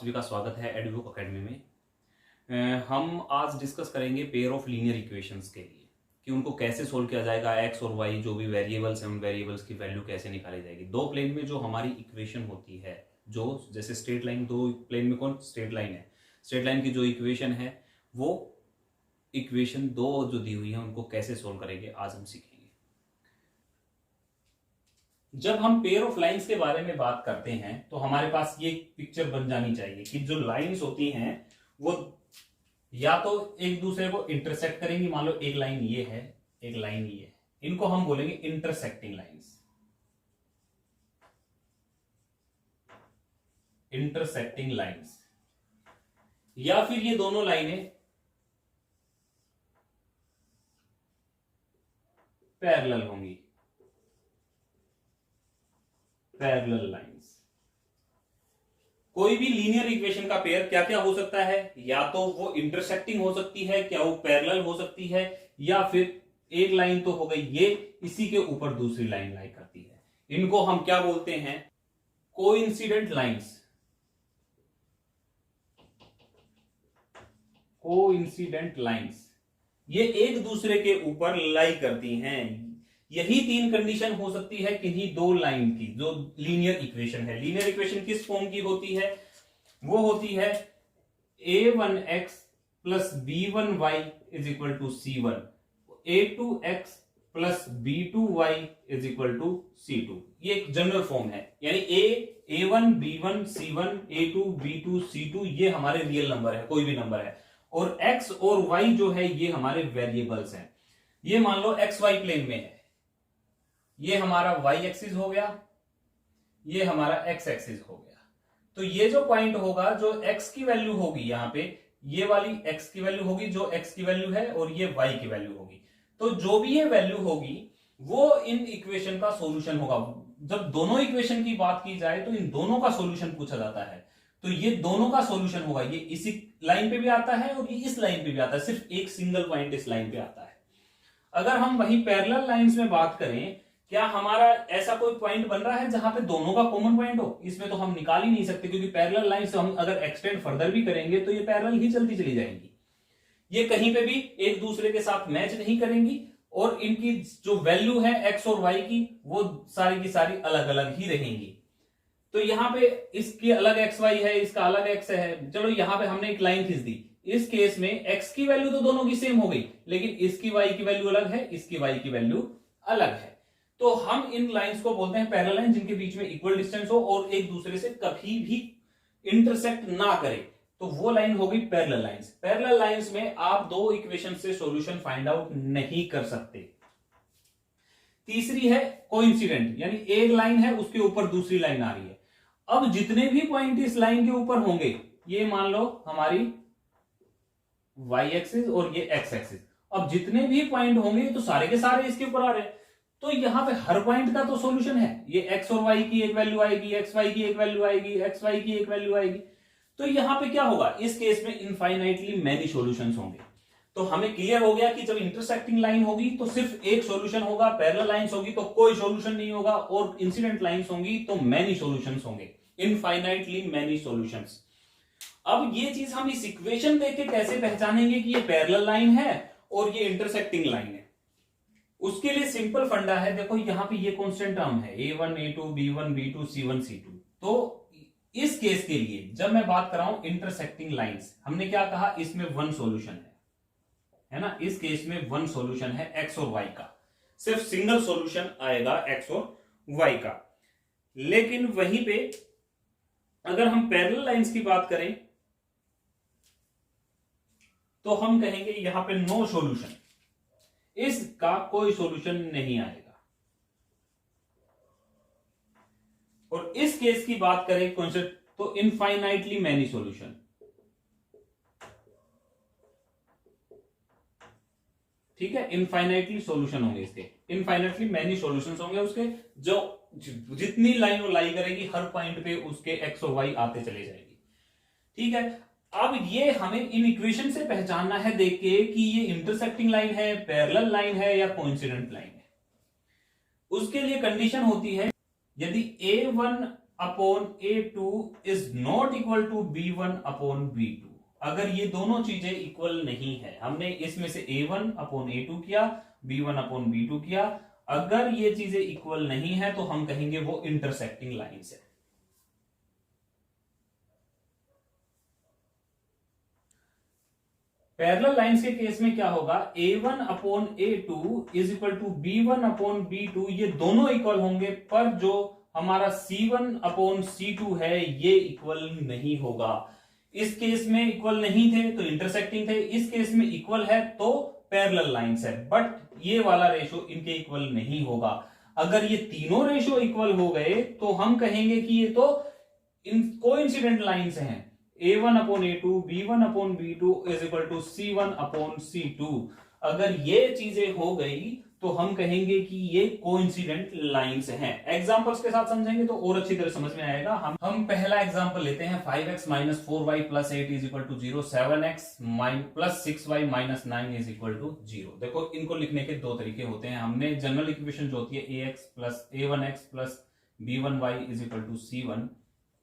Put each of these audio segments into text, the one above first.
सभी का स्वागत है एडुबुक अकेडमी में। हम आज डिस्कस करेंगे पेयर ऑफ लीनियर इक्वेशंस के लिए कि उनको कैसे सोल्व किया जाएगा। एक्स और वाई जो भी वेरिएबल्स हैं उन वेरिएबल्स की वैल्यू कैसे निकाली जाएगी। दो प्लेन में जो हमारी इक्वेशन होती है, जो जैसे स्ट्रेट लाइन, दो प्लेन में कौन स्ट्रेट लाइन है, स्ट्रेट लाइन की जो इक्वेशन है वो इक्वेशन दो जो दी हुई है उनको कैसे सोल्व करेंगे आज हम सीखेंगे। जब हम पेयर ऑफ लाइंस के बारे में बात करते हैं तो हमारे पास ये पिक्चर बन जानी चाहिए कि जो लाइंस होती हैं वो या तो एक दूसरे को इंटरसेक्ट करेंगी। मान लो एक लाइन ये है, एक लाइन ये है, इनको हम बोलेंगे इंटरसेक्टिंग लाइंस। Intersecting lines. या फिर ये दोनों लाइनें पैरेलल होंगी, पैरेलल लाइंस। कोई भी लीनियर इक्वेशन का पेयर क्या क्या हो सकता है, या तो वो इंटरसेक्टिंग हो सकती है, क्या वो पैरेलल हो सकती है, या फिर एक लाइन तो हो गई ये, इसी के ऊपर दूसरी लाइन लाई करती है। इनको हम क्या बोलते हैं, कोइंसिडेंट लाइंस। कोइंसिडेंट लाइंस ये एक दूसरे के ऊपर लाई करती हैं। यही तीन कंडीशन हो सकती है किन्हीं दो लाइन की जो लीनियर इक्वेशन है। लीनियर इक्वेशन किस फॉर्म की होती है, वो होती है a1x plus b1y is equal to c1, a2x plus b2y is equal to c2। ये एक जनरल फॉर्म है, यानी a1 b1 c1 a2 b2 c2 ये हमारे रियल नंबर है, कोई भी नंबर है, और x और y जो है ये हमारे वेरिएबल्स हैं। ये मान लो एक्स वाई प्लेन में है, ये हमारा y एक्सिस हो गया, ये हमारा x एक्सिस हो गया। तो ये जो पॉइंट होगा, जो x की वैल्यू होगी, यहां पे ये वाली x की वैल्यू होगी जो x की वैल्यू है, और ये y की वैल्यू होगी। तो जो भी ये वैल्यू होगी वो इन इक्वेशन का सॉल्यूशन होगा। जब दोनों इक्वेशन की बात की जाए तो इन दोनों का सॉल्यूशन पूछा जाता है, तो ये दोनों का सॉल्यूशन होगा। ये इसी लाइन पे भी आता है और ये इस लाइन पे भी आता है, सिर्फ एक सिंगल पॉइंट इस लाइन पे आता है। अगर हम वही पैरेलल लाइंस में बात करें, क्या हमारा ऐसा कोई पॉइंट बन रहा है जहां पे दोनों का कॉमन पॉइंट हो? इसमें तो हम निकाल ही नहीं सकते, क्योंकि पैरेलल लाइन से हम अगर एक्सटेंड फर्दर भी करेंगे तो ये पैरेलल ही चलती चली जाएंगी। ये कहीं पे भी एक दूसरे के साथ मैच नहीं करेंगी, और इनकी जो वैल्यू है एक्स और वाई की वो सारी की सारी अलग अलग ही रहेंगी। तो यहां पे इसकी अलग एक्स वाई है, इसका अलग एक्स है। चलो यहां पे हमने एक लाइन खींच दी, इस केस में एक्स की वैल्यू तो दोनों की सेम हो गई, लेकिन इसकी वाई की वैल्यू अलग है, इसकी वाई की वैल्यू अलग है। तो हम इन लाइंस को बोलते हैं पैरेलल लाइन, जिनके बीच में इक्वल डिस्टेंस हो और एक दूसरे से कभी भी इंटरसेक्ट ना करे, तो वो लाइन होगी पैरेलल लाइंस। पैरेलल लाइंस में आप दो इक्वेशन से सॉल्यूशन फाइंड आउट नहीं कर सकते। तीसरी है कोइंसिडेंट, यानी एक लाइन है उसके ऊपर दूसरी लाइन आ रही है। अब जितने भी पॉइंट इस लाइन के ऊपर होंगे, ये मान लो हमारी y एक्सिस और ये x एक्सिस, अब जितने भी पॉइंट होंगे तो सारे के सारे इसके ऊपर आ रहे हैं। तो यहां पे हर पॉइंट का तो सॉल्यूशन है। ये x और y की एक वैल्यू आएगी, x y की एक वैल्यू आएगी, x y की एक वैल्यू आएगी। तो यहां पे क्या होगा, इस केस में इनफाइनाइटली मैनी सॉल्यूशंस होंगे। तो हमें क्लियर हो गया कि जब इंटरसेक्टिंग लाइन होगी तो सिर्फ एक सॉल्यूशन होगा, पैरेलल लाइंस होगी तो कोई सॉल्यूशन नहीं होगा, और इंसिडेंट लाइंस होंगी तो मैनी सॉल्यूशंस होंगे, इनफाइनाइटली मैनी सॉल्यूशंस। अब ये चीज हम इस इक्वेशन देख के कैसे पहचानेंगे कि ये पैरेलल लाइन है और ये इंटरसेक्टिंग लाइन है? उसके लिए सिंपल फंडा है। देखो यहां पे ये कांस्टेंट टर्म है a1 a2 b1 b2 c1 c2। तो इस केस के लिए जब मैं बात कर रहा हूं इंटरसेक्टिंग लाइंस, हमने क्या कहा, इसमें वन सॉल्यूशन है ना। इस केस में वन सॉल्यूशन है एक्स और वाई का, सिर्फ सिंगल सॉल्यूशन आएगा एक्स और वाई का। लेकिन वहीं पे अगर हम पैरेलल लाइंस की बात करें तो हम कहेंगे यहां पे नो सॉल्यूशन, इसका कोई सॉल्यूशन नहीं आएगा। और इस केस की बात करें कॉन्सेप्ट, तो इनफाइनाइटली मैनी सॉल्यूशन। ठीक है, इनफाइनाइटली सॉल्यूशन होंगे इसके, इनफाइनाइटली मैनी सॉल्यूशंस होंगे उसके। जो जितनी लाइन वो लाई करेगी हर पॉइंट पे उसके एक्स और वाई आते चले जाएगी। ठीक है, अब ये हमें इन इक्वेशन से पहचानना है देख के कि ये इंटरसेक्टिंग लाइन है, पैरेलल लाइन है, या कोइंसिडेंट लाइन है। उसके लिए कंडीशन होती है, यदि a1 upon A2 is not equal to B1 upon B2। अगर ये दोनों चीजें इक्वल नहीं है, हमने इसमें से A1 अपॉन A2 किया, B1 अपॉन B2 किया, अगर ये चीजें इक्वल नहीं है तो हम कहेंगे वो इंटरसेक्टिंग लाइंस है। पैरेलल लाइंस के केस में क्या होगा, A1 upon A2 is equal to B1 upon B2, ये दोनों इक्वल होंगे, पर जो हमारा C1 अपॉन C2 है ये इक्वल नहीं होगा। इस केस में इक्वल नहीं थे तो इंटरसेक्टिंग थे, इस केस में इक्वल है तो पैरेलल लाइंस है, बट ये वाला रेशो इनके इक्वल नहीं होगा। अगर ये तीनों रेशो इक्वल हो गए तो हम कहेंगे कि ये तो कोइंसिडेंट लाइंस हैं। A1 upon A2, B1 upon B2 is equal to C1 upon C2। अगर ये चीजें हो गई तो हम कहेंगे कि ये कोइंसिडेंट लाइंस हैं। एग्जांपल्स के साथ समझेंगे तो और अच्छी तरह समझ में आएगा। हम पहला एग्जांपल लेते हैं, 5x minus 4y plus 8 is equal to 0, 7x plus 6y minus 9 is equal to 0। देखो इनको लिखने के दो तरीके होते हैं। हमने जनरल इक्वेशन जो होती है ax plus a1x plus b1y is equal to c1,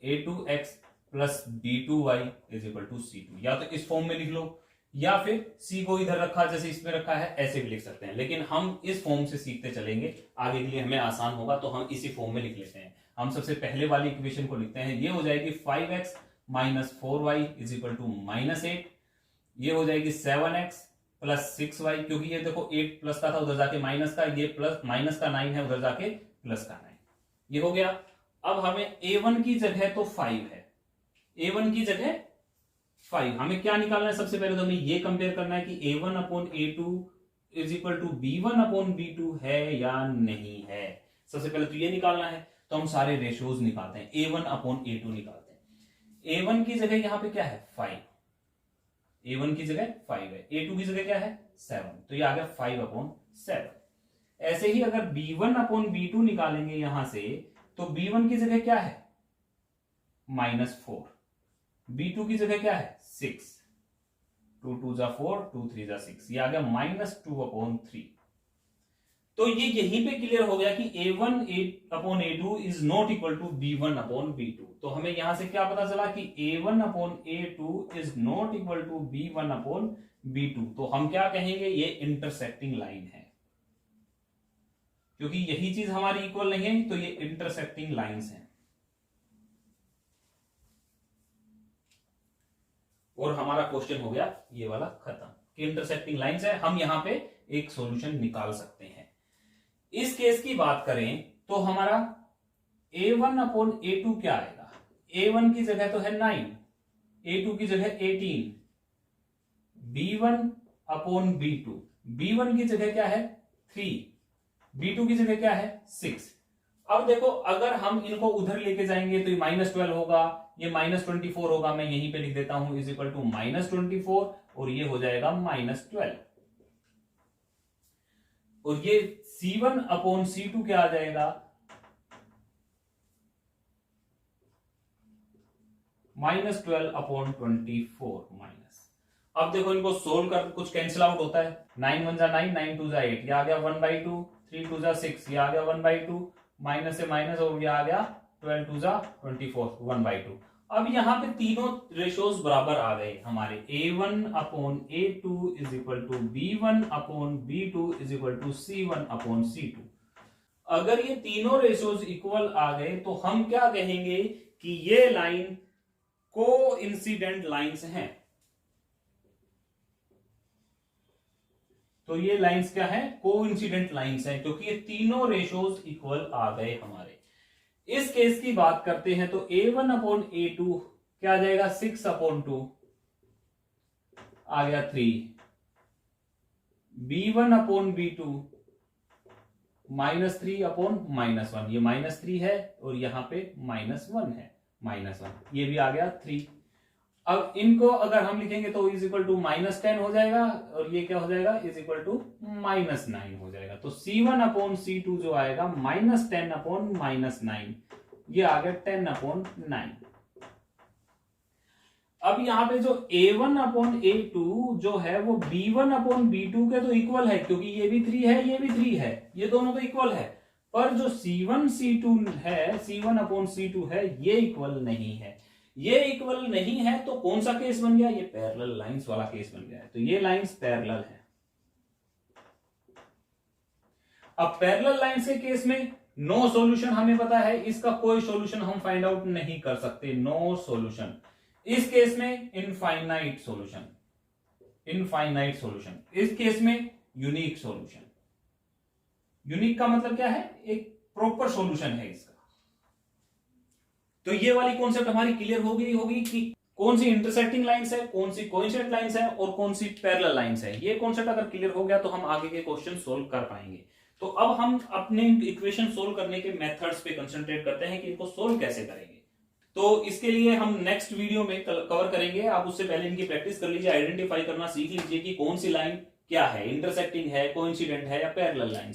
a2x plus b2y is equal to c2, या तो इस फॉर्म में लिख लो या फिर c को इधर रखा जैसे इसमें रखा है ऐसे भी लिख सकते हैं, लेकिन हम इस फॉर्म से सीखते चलेंगे, आगे के लिए हमें आसान होगा तो हम इसी फॉर्म में लिख लेते हैं। हम सबसे पहले वाली इक्वेशन को लिखते हैं, ये हो जाएगी 5x minus 4y is equal to minus 8, ये हो जाएगी 7x प्लस 6y, क्योंकि ये देखो 8 प्लस का था उधर जाके माइनस का, ये प्लस माइनस का 9 है उधर जाके प्लस का 9, ये हो गया। अब हमें a1 की जगह तो 5 है, a1 की जगह 5, हमें क्या निकालना है, सबसे पहले तो हमें ये कंपेयर करना है कि A1 upon A2 is equal to B1 upon B2 है या नहीं है। सबसे पहले तो ये निकालना है, तो हम सारे रेशियोज निकालते हैं, A1 अपॉन A2 निकालते हैं। A1 की जगह यहां पे क्या है 5, A1 की जगह 5 है, A2 की जगह क्या है 7, तो ये आ गया 5 अपॉन 7। ऐसे ही अगर B1 अपॉन B2 निकालेंगे यहां से, तो B1 की जगह क्या है -4, B2 की जगह क्या है 6, 2 2 जा 4, 2 3 जा 6, ये आ गया -2 अपॉन 3। तो ये यहीं पे क्लियर हो गया कि A1 upon A2 is not equal to B1 upon B2। तो हमें यहां से क्या पता चला कि A1 upon A2 is not equal to B1 upon B2। तो हम क्या कहेंगे, ये इंटरसेक्टिंग लाइन है, क्योंकि यही चीज हमारी इक्वल नहीं है, तो ये इंटरसेक्टिंग लाइंस हैं। और हमारा क्वेश्चन हो गया ये वाला खत्म कि इंटरसेक्टिंग लाइंस है, हम यहां पे एक सॉल्यूशन निकाल सकते हैं। इस केस की बात करें तो हमारा A1 अपॉन A2 क्या आएगा, A1 की जगह तो है 9, A2 की जगह 18, B1 अपॉन B2, B1 की जगह क्या है 3, B2 की जगह क्या है 6। अब देखो अगर हम इनको उधर लेके जाएंगे तो ये -12 होगा, ये -24 होगा, मैं यहीं पे लिख देता हूं इज इक्वल टू -24, और ये हो जाएगा -12, और ये C1 अपॉन C2 क्या आ जाएगा -12 अपॉन 24 माइनस। अब देखो इनको सोल्व कर, कुछ कैंसिल आउट होता है, 9 1 जा 9, 9 2 जा 8, ये आ गया 1/2, 3 2 जा 6, ये आ गया 1/2, माइनस से माइनस, और ये आ गया 12 2 जा 24, 1/2। अब यहां पे तीनों रेशोज बराबर आ गए हमारे, A1 upon A2 is equal to B1 upon B2 is equal to C1 upon C2। अगर ये तीनों रेशोज इक्वल आ गए तो हम क्या कहेंगे कि ये लाइन कोइंसिडेंट लाइंस हैं। तो ये लाइंस क्या है, कोइंसिडेंट लाइंस हैं, क्योंकि ये तीनों रेशोज इक्वल आ गए हमारे। इस केस की बात करते हैं तो A1 अपॉन A2 क्या आ जाएगा 6 अपॉन 2 आ गया 3, B1 अपॉन B2 -3 अपॉन -1, ये -3 है और यहां पे -1 है, -1, ये भी आ गया 3। अब इनको अगर हम लिखेंगे तो इज इक्वल टू -10 हो जाएगा, और ये क्या हो जाएगा इज इक्वल टू -9 हो जाएगा। तो C1 अपॉन C2 जो आएगा -10 अपॉन -9, ये आ गया 10 अपॉन 9। अब यहां पे जो A1 अपॉन A2 जो है वो B1 अपॉन B2 के तो इक्वल है, क्योंकि ये भी 3 है ये भी 3 है, ये दोनों तो इक्वल है। पर जो C1 C2 है, C1 अपॉन C2 है, ये इक्वल नहीं है। ये इक्वल नहीं है तो कौन सा केस बन गया? ये पैरेलल लाइंस वाला केस बन गया है। तो ये लाइंस पैरेलल है। अब पैरेलल लाइंस के केस में नो सॉल्यूशन हमें पता है, इसका कोई सॉल्यूशन हम फाइंड आउट नहीं कर सकते, नो सॉल्यूशन। इस केस में इनफाइनाइट सॉल्यूशन, इनफाइनाइट सॉल्यूशन। इस केस में यूनिक सॉल्यूशन। यूनिक का मतलब क्या है? एक प्रॉपर सॉल्यूशन है इसका। तो ये वाली कॉन्सेप्ट हमारी क्लियर हो गई होगी कि कौन सी इंटरसेक्टिंग लाइंस है, कौन सी कोइंसिडेंट लाइंस है और कौन सी पैरेलल लाइंस है। ये कॉन्सेप्ट अगर क्लियर हो गया तो हम आगे के क्वेश्चन सोल्व कर पाएंगे। तो अब हम अपने इक्वेशन सोल्व करने के मेथड्स पे कंसंट्रेट करते हैं कि इनको सोल्व कैसे करेंगे। तो इसके लिए हम नेक्स्ट वीडियो में कवर करेंगे। आप उससे पहले इनकी प्रैक्टिस कर लीजिए, आइडेंटिफाई करना सीख लीजिए कि कौन सी लाइन क्या है, इंटरसेक्टिंग है, कोइंसिडेंट है या पैरेलल लाइन।